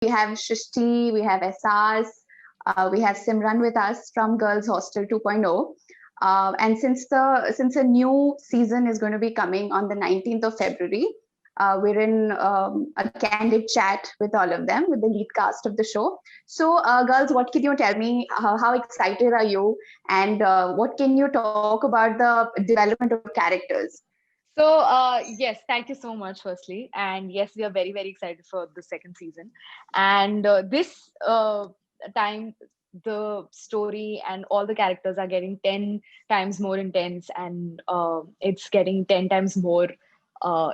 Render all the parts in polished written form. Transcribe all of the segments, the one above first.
We have Shrishti, we have SRs, we have Simran with us from Girls Hostel 2.0. And since a new season is going to be coming on the 19th of February, we're in a candid chat with all of them, with the lead cast of the show. So, girls, what can you tell me? How excited are you? And what can you talk about the development of characters? So, yes, thank you so much, firstly. And yes, we are very, very excited for the second season. And this time, the story and all the characters are getting 10 times more intense, and it's getting 10 times more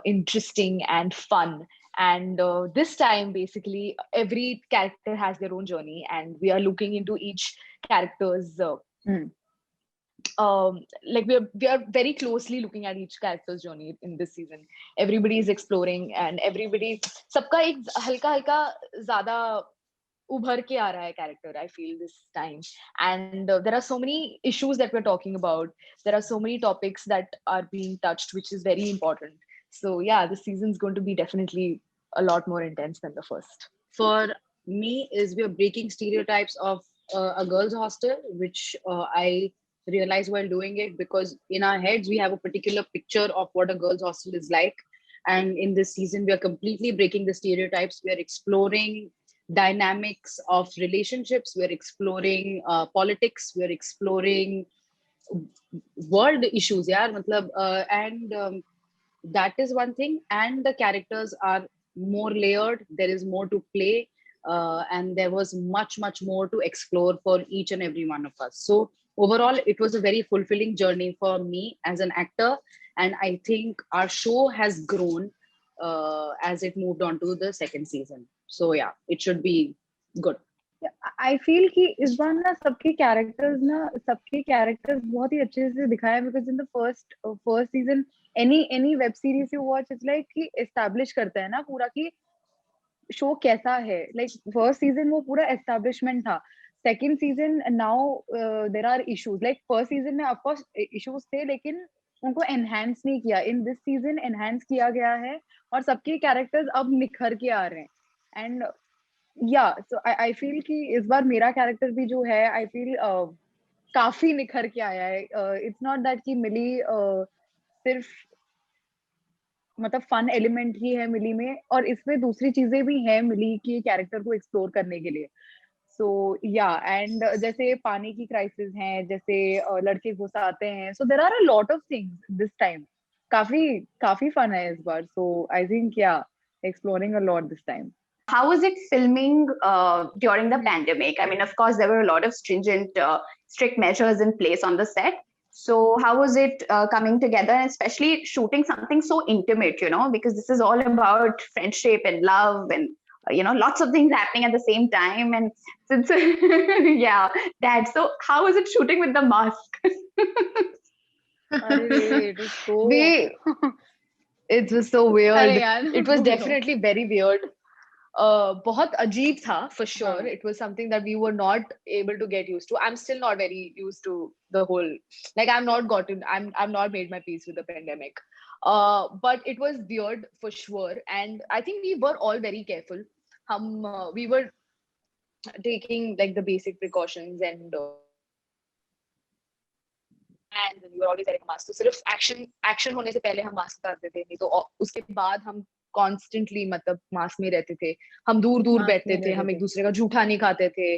interesting and fun. And this time, basically, every character has their own journey, and we are looking into each character's like we are very closely looking at each character's journey in this season. Everybody is exploring, and everybody सबका एक हल्का हल्का ज़्यादा उभर के आ रहा है character, I feel, this time. And there are so many issues that we're talking about. There are so many topics that are being touched, which is very important. So yeah, this season's going to be definitely a lot more intense than the first. For me, is we are breaking stereotypes of a girls' hostel, which I realized while doing it, because in our heads we have a particular picture of what a girls' hostel is like. And in this season, we are completely breaking the stereotypes. We are exploring dynamics of relationships. We are exploring politics. We are exploring world issues. Yeah, matlab, and that is one thing. And the characters are more layered. There is more to play, and there was much more to explore for each and every one of us. So overall, it was a very fulfilling journey for me as an actor, and I think our show has grown as it moved on to the second season. So yeah, it should be good. I feel कि इस बार सबके characters बहुत ही अच्छे से दिखाए, because in the first season any web series you watch, it's like कि establish करता है ना पूरा कि शो कैसा है. लाइक फर्स्ट सीजन वो पूरा एस्टैब्लिशमेंट था. Second season now there are issues. Like first season में ऑफ कोर्स इश्यूज थे, लेकिन उनको एनहांस नहीं किया. इन दिस सीजन एनहांस किया गया है और सबके कैरेक्टर्स अब निखर के आ रहे हैं. एंड या सो आई फील कि इस बार मेरा कैरेक्टर भी जो है, आई फील काफी निखर के आया है. इट्स नॉट दैट कि मिली सिर्फ मतलब फन एलिमेंट ही है मिली में, और इसमें दूसरी चीजें भी हैं मिली की कैरेक्टर को एक्सप्लोर करने के लिए. सो या एंड जैसे पानी की क्राइसिस हैं, जैसे लड़के घुसाते हैं, so there are a lot of things this time. काफी फन है इस बार. So I think we're exploring a lot this time. How was it filming during the pandemic? I mean, of course, there were a lot of strict measures in place on the set. So how was it coming together, and especially shooting something so intimate, because this is all about friendship and love and, lots of things happening at the same time. And since, yeah, that. So how was it shooting with the mask? it was so It was so weird. अरे यार, It was definitely very weird. बहुत अजीब था, for sure. It was something that we were not able to get used to. I'm still not very used to the whole, like I'm not made my peace with the pandemic. But it was weird for sure, and I think we were all very careful. We were taking like the basic precautions, and we were always wearing a mask. तो सिर्फ action होने से पहले हम mask उतारते थे, नहीं तो उसके बाद हम कॉन्स्टेंटली मतलब मास्क में रहते थे. हम दूर बैठते थे, हम एक दूसरे का जूठा नहीं खाते थे,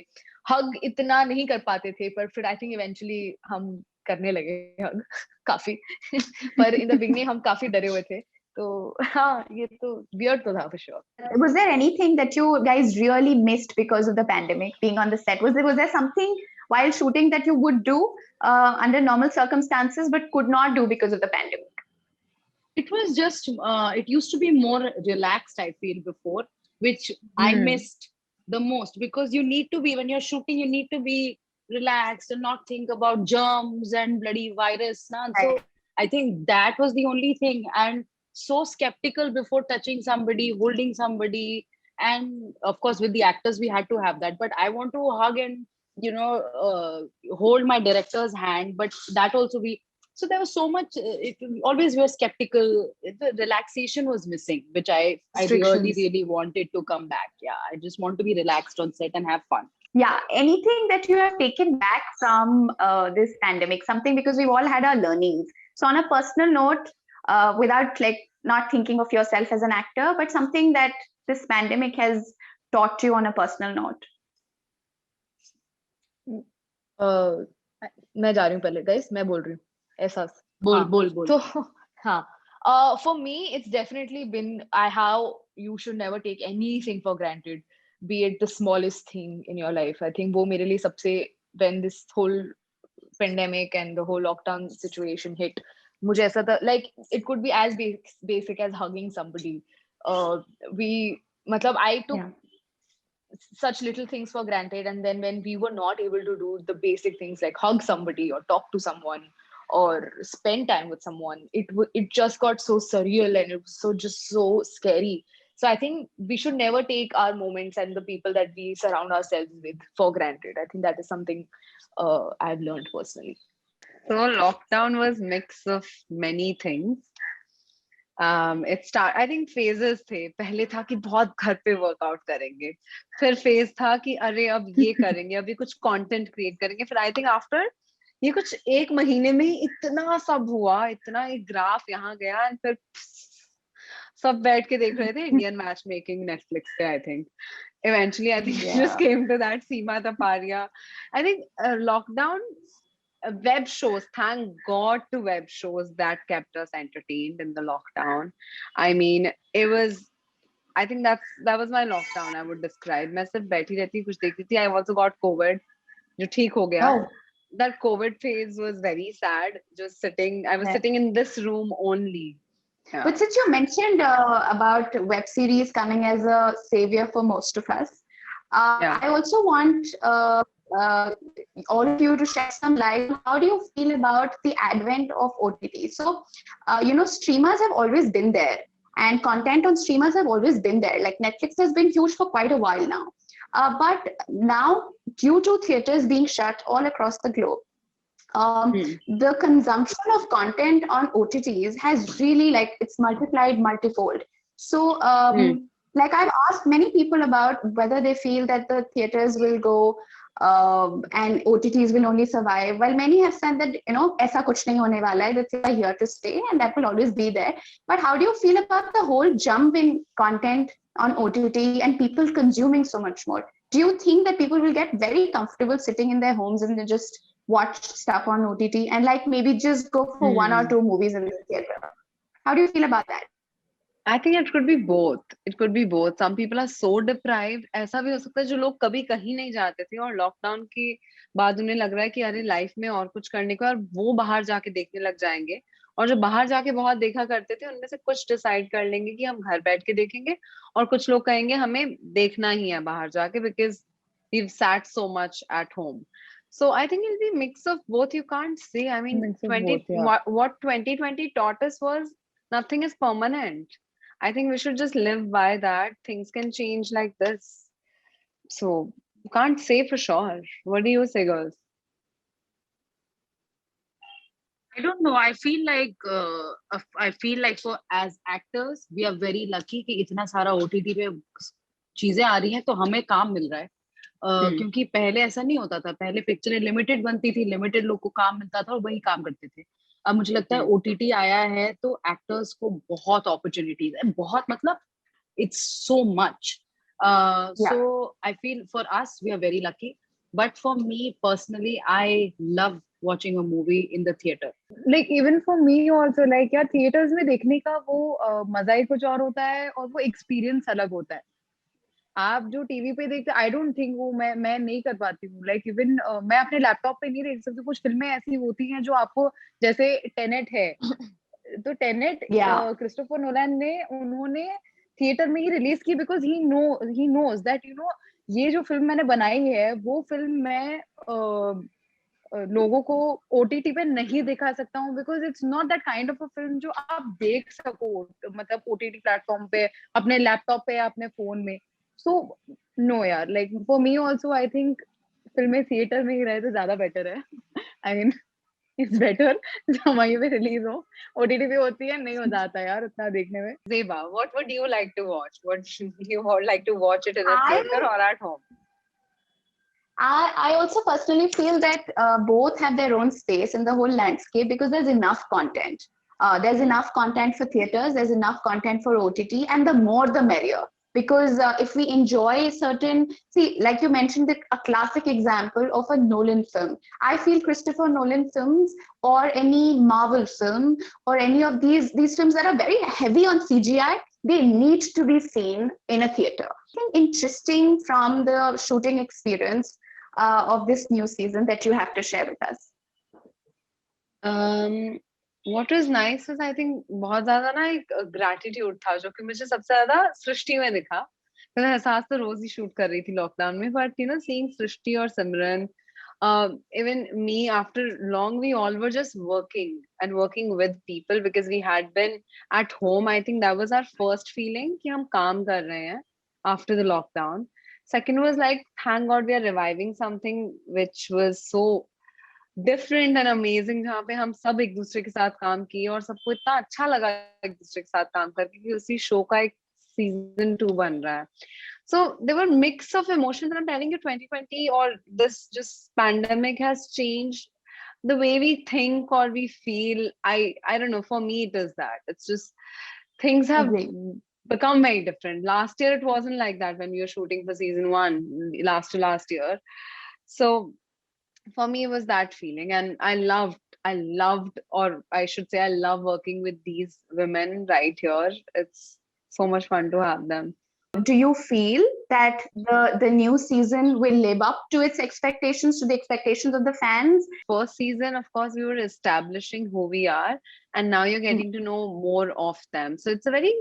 हग इतना नहीं कर पाते थे, पर फिर आई थिंक इवेंचुअली हम करने लगे हग काफी. पर इन द बिगनिंग हम काफी डरे हुए थे. तो हाँ, ये तो वियर्ड तो था for sure. Was there anything that you guys really missed because of the pandemic, being on the set? Was there something while shooting that you would do under normal circumstances but could not do because of the pandemic? It was just, it used to be more relaxed, I feel, before, which I missed the most, because you need to be, when you're shooting, you need to be relaxed and not think about germs and bloody virus. Right. So I think that was the only thing. And so skeptical before touching somebody, holding somebody. And of course, with the actors, we had to have that. But I want to hug and, hold my director's hand. But that also So there was so much. Always we were skeptical. The relaxation was missing, which I really Restrictions. really wanted to come back. Yeah, I just want to be relaxed on set and have fun. Yeah, anything that you have taken back from this pandemic, something, because we've all had our learnings. So on a personal note, without like not thinking of yourself as an actor, but something that this pandemic has taught you on a personal note. मैं जा रही हूँ पहले guys, मैं बोल रही हूँ एहसास. बोल हाँ. बोल बोल. So हाँ. For me, it's definitely been how you should never take anything for granted, be it the smallest thing in your life. I think वो मेरे लिए सबसे, when this whole pandemic and the whole lockdown situation hit, मुझे ऐसा था, like it could be as basic as hugging somebody. मतलब I took such little things for granted, and then when we were not able to do the basic things like hug somebody or talk to someone or spend time with someone, it just got so surreal and it was so scary. So I think we should never take our moments and the people that we surround ourselves with for granted. I think that is something I've learned personally. So lockdown was mix of many things. I think phases थे. पहले था कि बहुत घर पे workout करेंगे, फिर phase था कि अरे अब ये करेंगे, अभी कुछ कंटेंट क्रिएट करेंगे, फिर आई थिंक आफ्टर ये कुछ एक महीने में ही इतना सब हुआ, इतना एक ग्राफ यहाँ गया, एंड फिर सब बैठ के देख रहे थे इंडियन मैच मेकिंग नेटफ्लिक्स पे. I think eventually I think it just came to that. Seema Taparia, I think lockdown, web shows, thank God to web shows that kept us entertained in the lockdown. I mean, it was, I think that was my lockdown. I would describe. मैं सिर्फ बैठी रहती कुछ देखती थी. I also got COVID, जो ठीक हो गया. That COVID phase was very sad. Just sitting, I was sitting in this room only. Yeah. But since you mentioned about web series coming as a savior for most of us, I also want all of you to shed some light. How do you feel about the advent of OTT? So, streamers have always been there, and content on streamers have always been there. Like Netflix has been huge for quite a while now. But now, due to theaters being shut all across the globe, the consumption of content on OTTs has really, like, it's multiplied multifold. So like I've asked many people about whether they feel that the theaters will go and OTTs will only survive. Well, many have said that, aisa kuch nahi hone wala hai, that they are here to stay and that will always be there. But how do you feel about the whole jump in content on OTT and people consuming so much more? Do you think that people will get very comfortable sitting in their homes and they just watch stuff on OTT and like maybe just go for 1 or 2 movies in the theater? How do you feel about that? I think it could be both. It could be both. Some people are so deprived. ऐसा भी हो सकता है जो लोग कभी कहीं नहीं जाते थे और लॉकडाउन के बाद उन्हें लग रहा है कि अरे लाइफ में और कुछ करने को, और वो बाहर जाके देखने लग जाएंगे. और जो बाहर जाके बहुत देखा करते थे उनमें से कुछ डिसाइड कर लेंगे कि हम घर बैठ के देखेंगे, और कुछ लोग कहेंगे हमें देखना ही है बाहर जाके because we've sat so much at home. So I think it'll be a mix of both. You can't say. I mean, what 2020 taught us was nothing is permanent. I think we should just live by that. Things can change like this. So you can't say for sure. What do you say, girls? I don't know. I feel like for as actors, we are very lucky कि इतना सारा OTT पे चीजें आ रही हैं तो हमें काम मिल रहा है. क्योंकि पहले ऐसा नहीं होता था. पहले पिक्चरें लिमिटेड बनती थी, लिमिटेड लोग को काम मिलता था और वही काम करते थे. अब मुझे लगता है OTT आया है तो एक्टर्स को बहुत अपॉर्चुनिटीज है, बहुत, मतलब it's so much. So I feel for us we are very lucky, but for me personally I love watching a movie in the theater. Like even for me also, like यार theaters में देखने का वो मजा ही कुछ और होता है और वो experience अलग होता है. आप जो टीवी पे देखते, आई डोंट थिंक वो मैं नहीं कर पाती हूँ. लाइक इवन मैं अपने लैपटॉप पे नहीं देख सकती. कुछ फिल्में ऐसी होती हैं जो आपको, जैसे टेनेट है, तो टेनेट क्रिस्टोफर नोलन ने उन्होंने थिएटर में ही रिलीज की बिकॉज ही नोज दैट ये जो फिल्म मैंने बनाई है वो फिल्म मैं लोगों को ओटीटी पे नहीं दिखा सकता हूँ because it's not that kind of a film जो आप देख सको मतलब ओटीटी प्लेटफॉर्म पे, अपने लैपटॉप पे या अपने फोन में. So no यार, like for me also I think फिल्में थिएटर में ही रहे तो ज्यादा बेटर है. I mean इट्स बेटर जो वहीं पे रिलीज हो. OTT पे होती है, नहीं मजा आता यार उतना देखने में. Zeba, what would you like to watch? What you would like to watch it in a I theater or at home? I also personally feel that both have their own space in the whole landscape because there's enough content. There's enough content for theaters, there's enough content for OTT, and the more the merrier. Because if we enjoy certain, see, like you mentioned, a classic example of a Nolan film. I feel Christopher Nolan films or any Marvel film or any of these films that are very heavy on CGI, they need to be seen in a theater. Interesting from the shooting experience of this new season that you have to share with us? What was nice was I think बहुत ज्यादा ना एक gratitude था जो कि मुझे सबसे ज्यादा सृष्टि में दिखा. मैं एहसास तो रोज ही शूट कर रही थी लॉकडाउन में, but you know seeing सृष्टि और सिमरन, even me, after long we all were just working and working with people because we had been at home. I think that was our first feeling कि हम काम कर रहे हैं after the lockdown. Second was like, thank God we are reviving something which was so different and amazing, जहाँ पे हम सब एक दूसरे के साथ काम किए और सबको इतना अच्छा लगा एक दूसरे के साथ काम करके कि उसी शो का एक season 2 बन रहा है. So there were mix of emotions, and I'm telling you, 2020 or this just pandemic has changed the way we think or we feel. I don't know. For me, it is that. It's just things have become very different. Last year, it wasn't like that when we were shooting for season 1, last to last year. So for me, it was that feeling, and I loved, or I should say, I love working with these women right here. It's so much fun to have them. Do you feel that the new season will live up to its expectations, to the expectations of the fans? First season, of course, we were establishing who we are, and now you're getting to know more of them. So it's a very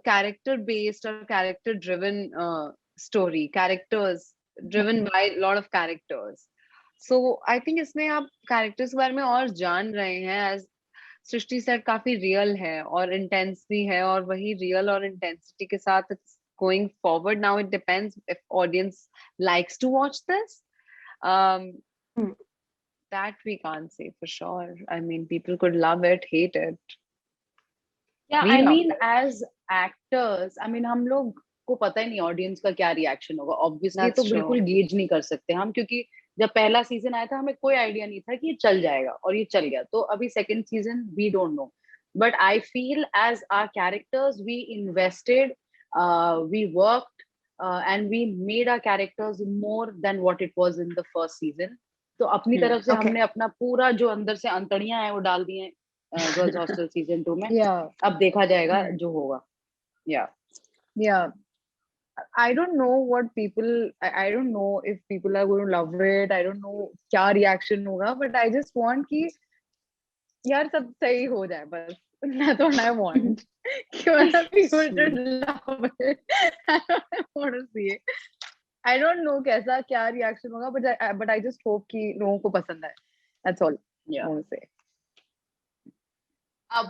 character-based or character-driven story. Characters driven by a lot of characters. So I think इसमें आप characters के बारे में और जान रहे हैं. As सृष्टि set काफी रियल है और इंटेंस भी है, और वही रियल और इंटेंसिटी के साथ it's going forward. Now it depends if audience likes to watch this. That we can't say for sure. I mean, people could love it, hate it. Yeah, We I love mean, it. as actors, I mean, हम लोग को पता ही नहीं audience का क्या reaction होगा. Obviously That's तो true. बिल्कुल गेज नहीं कर सकते हम, क्योंकि जब पहला सीजन आया था हमें कोई आइडिया नहीं था कि ये चल जाएगा, और ये चल गया. तो अभी second season we don't know, but I feel as our characters we invested, we worked, and we made our characters more than what it was in the first season. तो अपनी तरफ से हमने अपना पूरा जो अंदर से अंतड़ियां हैं वो डाल दी हैं गर्ल्स हॉस्टल सीजन 2 में. अब देखा जाएगा जो होगा. Yeah. I don't know what people, I don't know if people are going to love it. I don't know क्या reaction होगा, but I just want कि यार सब सही हो जाए बस. That's what I want. कि मतलब people to love it. I don't want to see it. I don't know कैसा क्या reaction होगा, but I just hope कि लोगों को पसंद आए. That's all I want to say.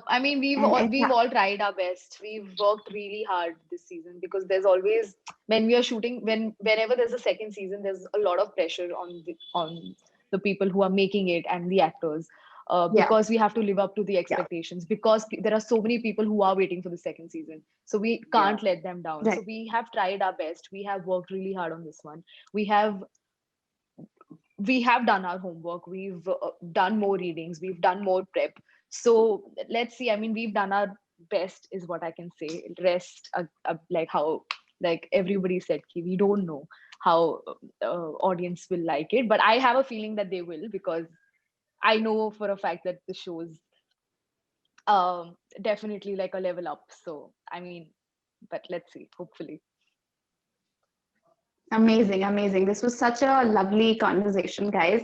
I mean, we've all tried our best. We've worked really hard this season because there's always, when we are shooting, whenever there's a second season, there's a lot of pressure on the people who are making it and the actors, because we have to live up to the expectations, because there are so many people who are waiting for the second season. So we can't let them down. Right. So we have tried our best. We have worked really hard on this one. We have done our homework. We've done more readings. We've done more prep. So let's see. I mean, we've done our best, is what I can say. Rest, like how, like everybody said, we don't know how audience will like it, but I have a feeling that they will, because I know for a fact that the show's definitely like a level up. So I mean, but let's see. Hopefully. Amazing. This was such a lovely conversation, guys.